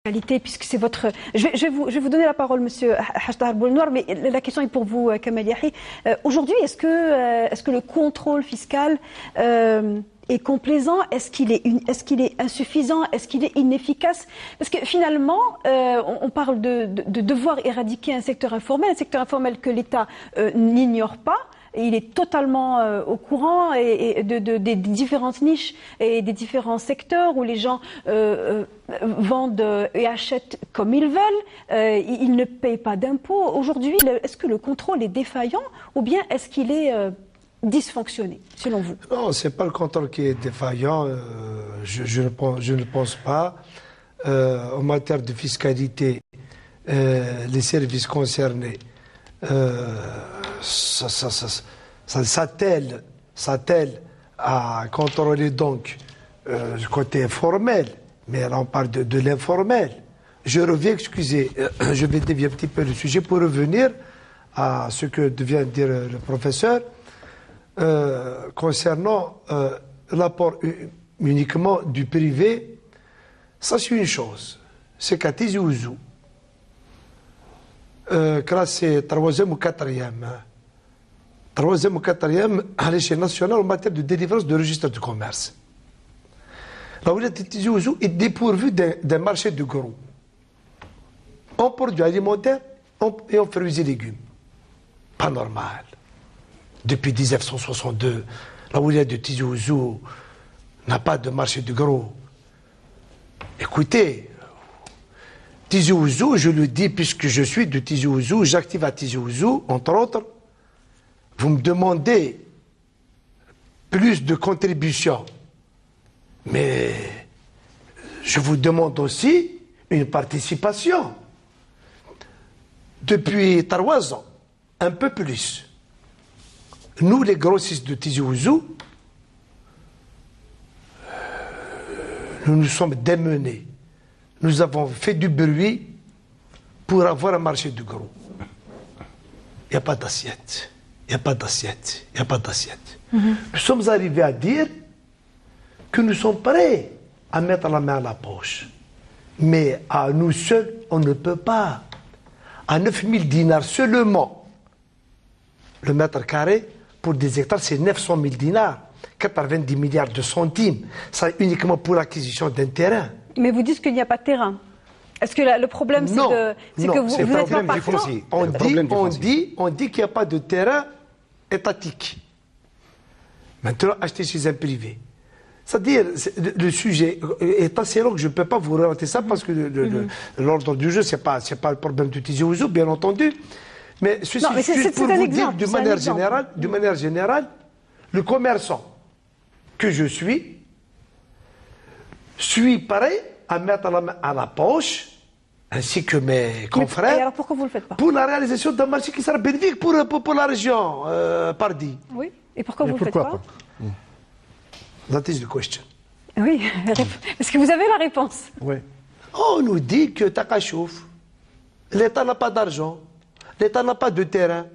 Puisque c'est votre... je vais vous donner la parole, Monsieur Haj Tahar Boulnour, mais la question est pour vous, Kamal Yahi. Aujourd'hui, est-ce que le contrôle fiscal est complaisant? Est-ce qu'il est insuffisant? Est-ce qu'il est inefficace? Parce que finalement, on parle de devoir éradiquer un secteur informel que l'État n'ignore pas. Et il est totalement au courant des différentes niches et des différents secteurs où les gens vendent et achètent comme ils veulent. Ils ne payent pas d'impôts. Aujourd'hui, est-ce que le contrôle est défaillant ou bien est-ce qu'il est dysfonctionné, selon vous? Non, ce n'est pas le contrôle qui est défaillant. Je ne pense pas. En matière de fiscalité, les services concernés s'attelle à contrôler donc le côté formel, mais là on parle de l'informel. Je reviens, excusez, je vais dévier un petit peu le sujet pour revenir à ce que vient de dire le professeur concernant l'apport uniquement du privé. Ça c'est une chose, c'est qu'à Tizi Ouzou, classé 3e ou 4e. 3e ou 4e à l'échelle nationale en matière de délivrance de registre de commerce. La wilaya de Tizi Ouzou est dépourvue d'un marché de gros en produits alimentaires et en fruits et légumes. Pas normal. Depuis 1962, la wilaya de Tizi Ouzou n'a pas de marché de gros. Écoutez, Tizi Ouzou, je le dis puisque je suis de Tizi Ouzou, j'active à Tizi Ouzou, entre autres. Vous me demandez plus de contributions, mais je vous demande aussi une participation. Depuis 3 ans, un peu plus, nous les grossistes de Tizi Ouzou, nous nous sommes démenés. Nous avons fait du bruit pour avoir un marché du gros. Il n'y a pas d'assiette. Il n'y a pas d'assiette. Il n'y a pas d'assiette. Nous sommes arrivés à dire que nous sommes prêts à mettre la main à la poche. Mais à nous seuls, on ne peut pas. À 9000 dinars seulement, le mètre carré, pour des hectares, c'est 900 000 dinars. 90 milliards de centimes. Ça uniquement pour l'acquisition d'un terrain. Mais vous dites qu'il n'y a pas de terrain. Est-ce que le problème, c'est que vous n'êtes pas partant? On dit qu'il n'y a pas de terrain étatique. Maintenant, acheter chez un privé. C'est-à-dire, le sujet est assez long que je ne peux pas vous relater ça parce que l'ordre du jeu, ce n'est pas le problème de Tizi Ouzou, bien entendu. Mais ceci juste pour vous dire, d'une manière générale, le commerçant que je suis prêt à mettre la main à la poche, ainsi que mes confrères, et alors pourquoi vous le faites pas? Pour la réalisation d'un marché qui sera bénéfique pour la région Pardi. Oui, et pourquoi vous ne le faites pas? That is the question. Oui, est-ce que vous avez la réponse? Oui. On nous dit que Takachouf, l'État n'a pas d'argent, l'État n'a pas de terrain.